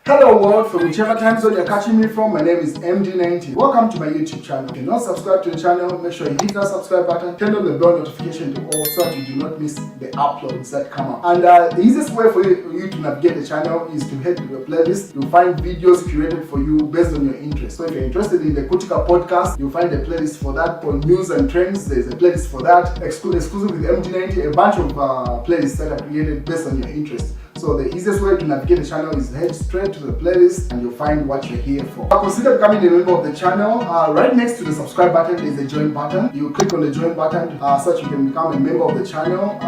Hello world, from whichever time zone you're catching me from, my name is MD90. Welcome to my YouTube channel. If you're not subscribed to the channel, make sure you hit that subscribe button, turn on the bell notification to all so that you do not miss the uploads that come up. And the easiest way for you to navigate the channel is to head to your playlist. You'll find videos curated for you based on your interest. So if you're interested in the Kutika podcast, you'll find a playlist for that. For news and trends, there's a playlist for that. Exclusive with MD90, a bunch of playlists that are created based on your interest. So the easiest way to navigate the channel is head straight to the playlist and you'll find what you're here for. Consider becoming a member of the channel. Right next to the subscribe button is the join button. You click on the join button so that you can become a member of the channel.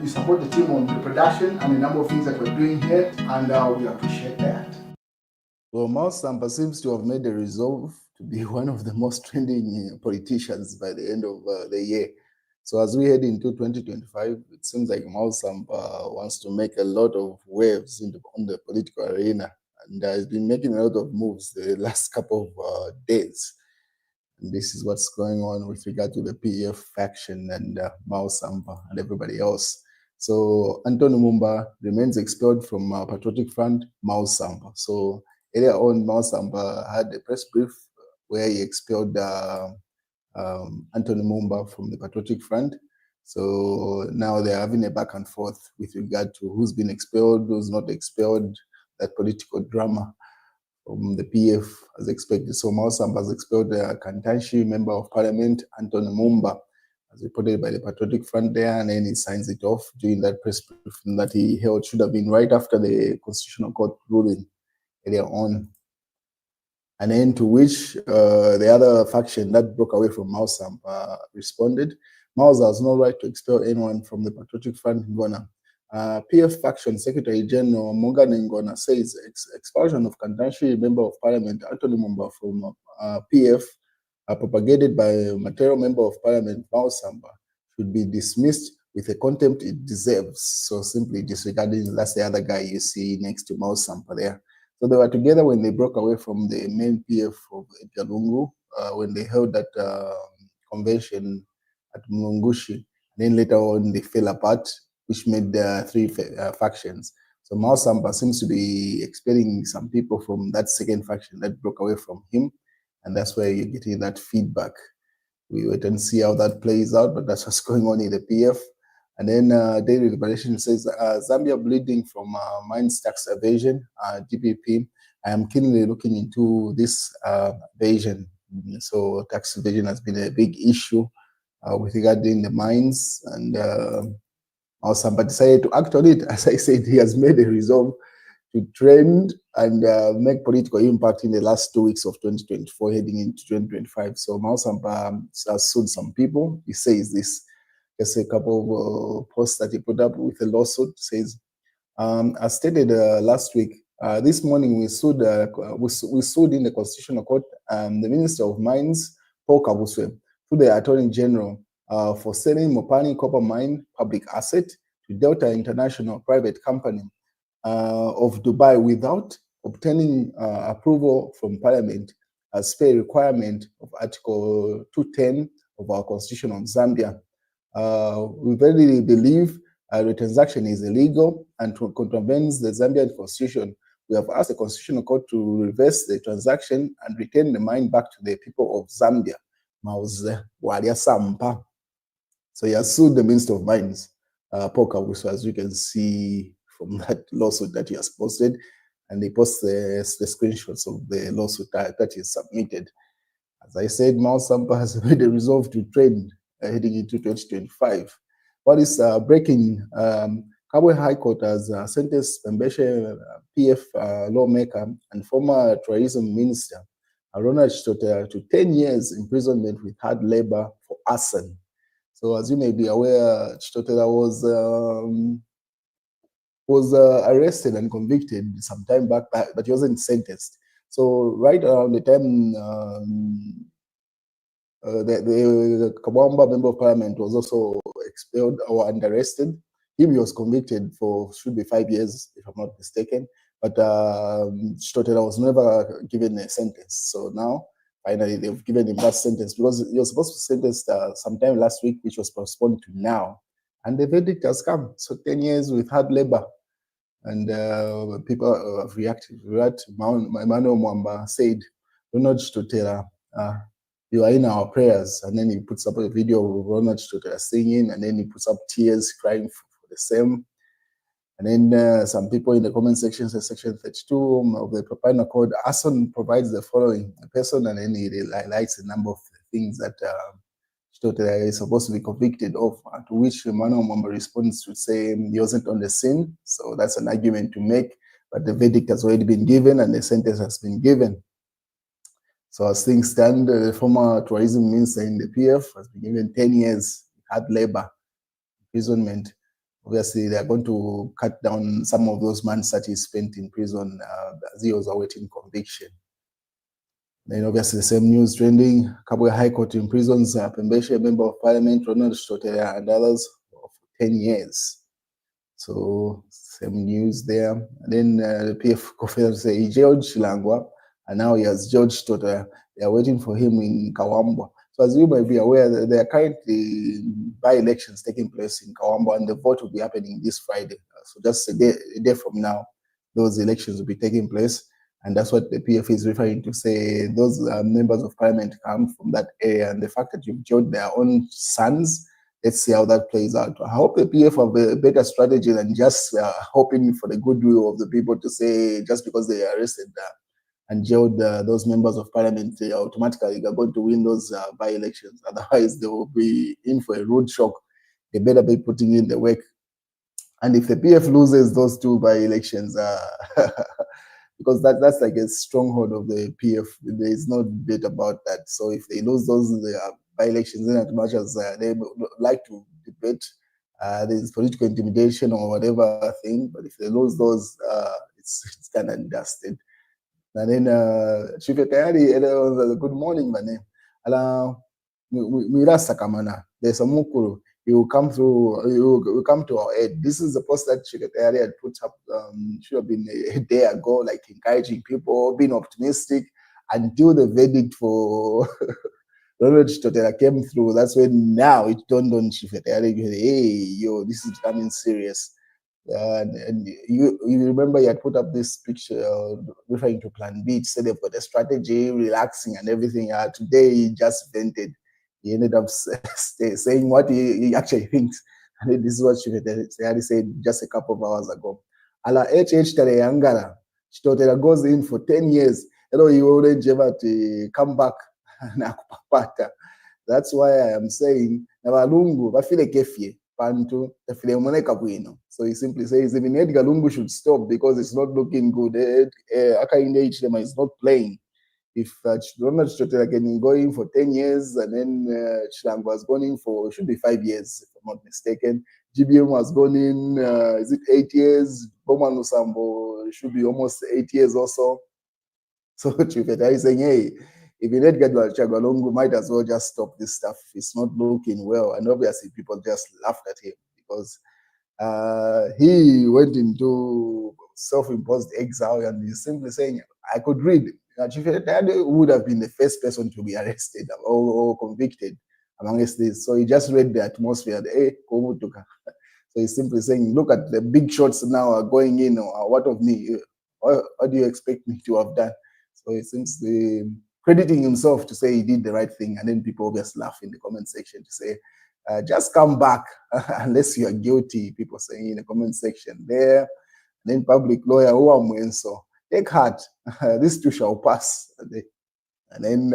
You support the team on the production and a number of things that we're doing here, and we appreciate that. Well, Sampa seems to have made a resolve to be one of the most trending politicians by the end of the year. So as we head into 2025, it seems like Sampa wants to make a lot of waves on the political arena, and has been making a lot of moves the last couple of days. And this is what's going on with regard to the PF faction and Sampa and everybody else. So Anthony Mumba remains expelled from Patriotic Front, Sampa. So earlier on, Sampa had a press brief where he expelled Anthony Mumba from the Patriotic Front. So now they're having a back and forth with regard to who's been expelled, who's not expelled, that political drama from the PF as expected. So Sampa has expelled the Kantanshi Member of Parliament, Anthony Mumba, as reported by the Patriotic Front there, and then he signs it off during that press briefing that he held. Should have been right after the Constitutional Court ruling earlier on. And then to which the other faction that broke away from Sampa responded. Has no right to expel anyone from the Patriotic Front Ngona. PF faction Secretary General Morgan Ngona says expulsion of Kantanshi Member of Parliament Anthony Mumba from PF, propagated by material Member of Parliament Sampa, should be dismissed with the contempt it deserves. So simply disregarding, that's the other guy you see next to Sampa there. So they were together when they broke away from the main PF of Jalungu, when they held that convention at Mungushi. Then later on, they fell apart, which made the three factions. So Sampa seems to be expelling some people from that second faction that broke away from him, and that's where you're getting that feedback. We wait and see how that plays out, but that's what's going on in the PF. And then Daily Liberation says, Zambia bleeding from mines tax evasion, DPP. I am keenly looking into this evasion. So tax evasion has been a big issue with regarding the mines, and Sampa decided to act on it. As I said, he has made a resolve to trend and make political impact in the last 2 weeks of 2024 heading into 2025. So Sampa has sued some people. He says this. Just a couple of posts that he put up with a lawsuit. Says, as stated last week, this morning we sued in the Constitutional Court the Minister of Mines, Paul Kabuswe, to the Attorney General for selling Mopani Copper Mine public asset to Delta International private company of Dubai without obtaining approval from Parliament as per requirement of Article 210 of our Constitution of Zambia. We verily believe the transaction is illegal and contravenes the Zambian Constitution. We have asked the Constitutional Court to reverse the transaction and return the mine back to the people of Zambia. Sampa. So he has sued the Minister of Mines, Paul Kabuswe, as you can see from that lawsuit that he has posted, and he posts the screenshots of the lawsuit that he submitted. As I said, Sampa has made a resolve to trend heading into 2025. What is breaking? Kabwe High Court has sentenced Mbeshe PF lawmaker and former tourism minister Ronald to 10 years imprisonment with hard labor for arson. So as you may be aware, Chitotela was arrested and convicted some time back, but he wasn't sentenced. So right around the time the Kabamba Member of Parliament was also expelled or under arrested, he was convicted for, should be 5 years, if I'm not mistaken. But Chitotela was never given a sentence. So now, finally, they've given him that sentence because he was supposed to be sentenced sometime last week, which was postponed to now. And the verdict has come. So 10 years with hard labor. And people have reacted. Emmanuel Mwamba said, Ronald Chitotela, you are in our prayers. And then he puts up a video of Ronald Chitotela singing, and then he puts up tears crying for the same. And then some people in the comment section say section 32 of the Propaganda Code, Ason provides the following person, and then he highlights a number of things that Chitotela is supposed to be convicted of, to which Emmanuel Mwamba responds to say he wasn't on the scene. So that's an argument to make, but the verdict has already been given and the sentence has been given. So as things stand, the former tourism minister in the PF has been given 10 years hard labor imprisonment. Obviously, they are going to cut down some of those months that he spent in prison as he was awaiting conviction. Then obviously the same news trending, Kabwe High Court imprisons Pembeshe Member of Parliament Ronald Chitotela and others for 10 years. So same news there. And then the PF confidence say he jailed Shilangwa, and now he has jailed Chitotela. They are waiting for him in Kawambwa. So as you might be aware, there are currently by-elections taking place in Kawambwa, and the vote will be happening this Friday. So just a day from now, those elections will be taking place. And that's what the PF is referring to, say those members of parliament come from that area, and the fact that you've jailed their own sons, let's see how that plays out. I hope the PF have a better strategy than just hoping for the goodwill of the people to say just because they arrested and jailed those members of parliament, they automatically are going to win those by-elections. Otherwise, they will be in for a rude shock. They better be putting in the work. And if the PF loses those two by-elections, because that's like a stronghold of the PF. There is no debate about that. So if they lose those by-elections, in as much as they like to debate, there's political intimidation or whatever thing. But if they lose those, it's kind of dusted. And then Chief Tayari, good morning, my name. Mirasa Kamana, there's a mukuru. You will come through, you will come to our aid. This is the post that Chitotela had put up, should have been a day ago, like encouraging people, being optimistic, until the verdict for Ronald Chitotela came through. That's when now it turned on Chitotela. Hey, yo, this is becoming serious. And you remember you had put up this picture referring to Plan B. It said they've got a strategy, relaxing and everything. Today he just vented. He ended up saying what he actually thinks. And this is what Chitotela said just a couple of hours ago. Ala HH Tareyangara, Chitotela goes in for 10 years. You know, he already to come back. That's why I am saying, Nabalungu, bafile kefye. Panto, so he simply says even Edgar Lungu should stop because it's not looking good. Akainde Hichilema is not playing. If Ronald Chitotela can go in for 10 years and then Chilango was gone in for, should be 5 years, if I'm not mistaken. GBM was gone in, is it 8 years? Boma Nusambo should be almost 8 years or so. So Chitotela is saying, hey, if you let Chagwalongo, might as well just stop this stuff. It's not looking well. And obviously people just laughed at him because he went into self-imposed exile, and he's simply saying, I could read. Chitotela would have been the first person to be arrested or convicted amongst this. So he just read the atmosphere. So he's simply saying, look at the big shots now are going in, or what of me? What do you expect me to have done? So he seems crediting himself to say he did the right thing, and then people obviously laugh in the comment section to say, just come back unless you are guilty, people saying in the comment section there. And then public lawyer, so take heart, this too shall pass. And then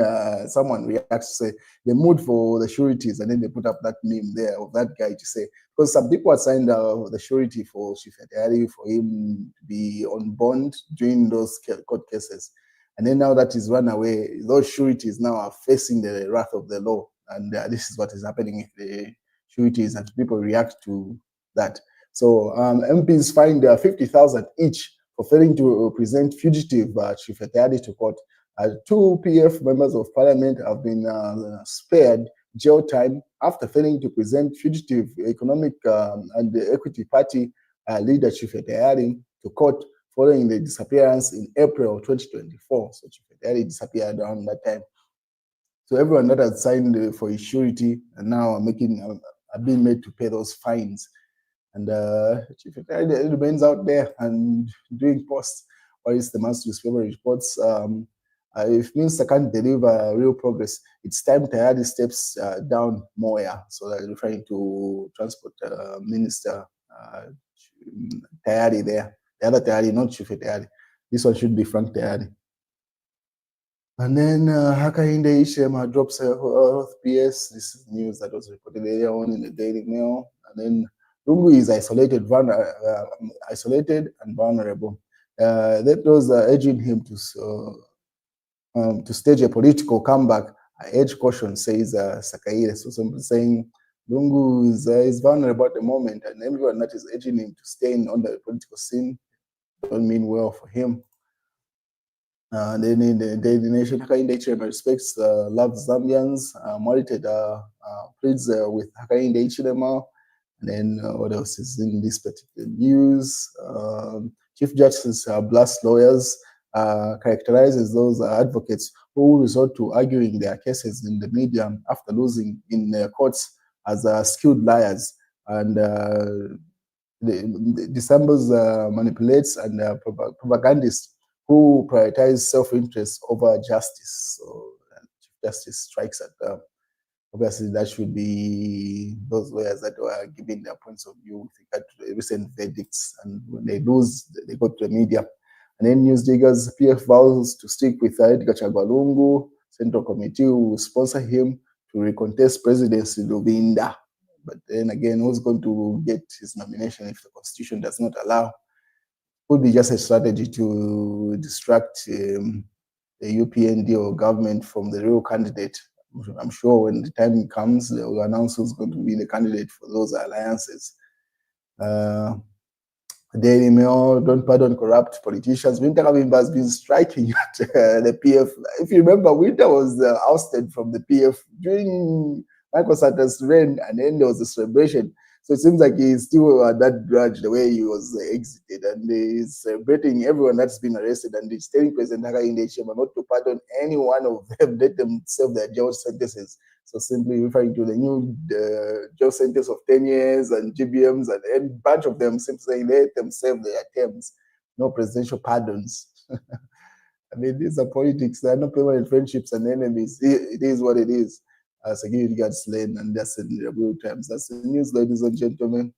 someone reacts to say, the mood for the sureties, and then they put up that meme there of that guy to say, because some people had signed the surety for Chitotela for him to be on bond during those court cases. And then now that he's run away, those sureties now are facing the wrath of the law. And this is what is happening with the sureties, and people react to that. So MPs fined 50,000 each for failing to present fugitive Chitotela to court. 2 PF members of parliament have been spared jail time after failing to present fugitive economic and the Equity Party leader Chitotela to court following the disappearance in April 2024. So Chitotela disappeared around that time. So everyone that had signed for his surety and now are being made to pay those fines. And Chief Secretary remains out there and doing posts, while the mass newspaper reports if Minister can't deliver real progress, it's time Tayari steps down more. So they're referring to Transport Minister Tayari there. The other Tayari, not Chief Tayari. This one should be Frank Tayari. And then Hakainde Ishema drops her PS. This is news that was reported earlier on in the Daily Mail. And then Lungu is isolated and vulnerable. That was urging him to stage a political comeback. I urge caution, says Sakaire. So somebody saying Lungu is vulnerable at the moment, and everyone that is urging him to stay on the political scene don't mean well for him. Then in the Daily Nation, Hakainde Ichilema respects, loves Zambians, monitored pleads with Hakainde Ichilema. And then what else is in this particular news? Chief Justice blasts lawyers, characterizes those advocates who resort to arguing their cases in the media after losing in courts as skilled liars. And December's manipulates and propagandists who prioritize self-interest over justice. So Chief Justice strikes at obviously that should be those lawyers that were giving their points of view with regard to the recent verdicts, and when they lose, they go to the media. And then news diggers, PF vows to stick with Edgar Chagwa. Central Committee will sponsor him to recontest presidency Lubinda. But then again, who's going to get his nomination if the Constitution does not allow? Could be just a strategy to distract the UPND or government from the real candidate. I'm sure when the time comes, they will announce who's going to be the candidate for those alliances. Daily Mail, don't pardon corrupt politicians. Winter Kabimba has been striking at the PF. If you remember, Winter was ousted from the PF during Michael Santa's reign, and then there was a celebration. So it seems like he's still that grudge the way he was exited, and he's celebrating everyone that's been arrested, and he's telling President Hakainde Ichilema not to pardon any one of them, let them serve their jail sentences. So simply referring to the new jail sentence of 10 years and GBMs, and a bunch of them simply saying let them serve their terms, no presidential pardons. I mean, these are politics. There are no permanent friendships and enemies. It is what it is. Security guards slain, and that's in the real times. That's the news, ladies and gentlemen.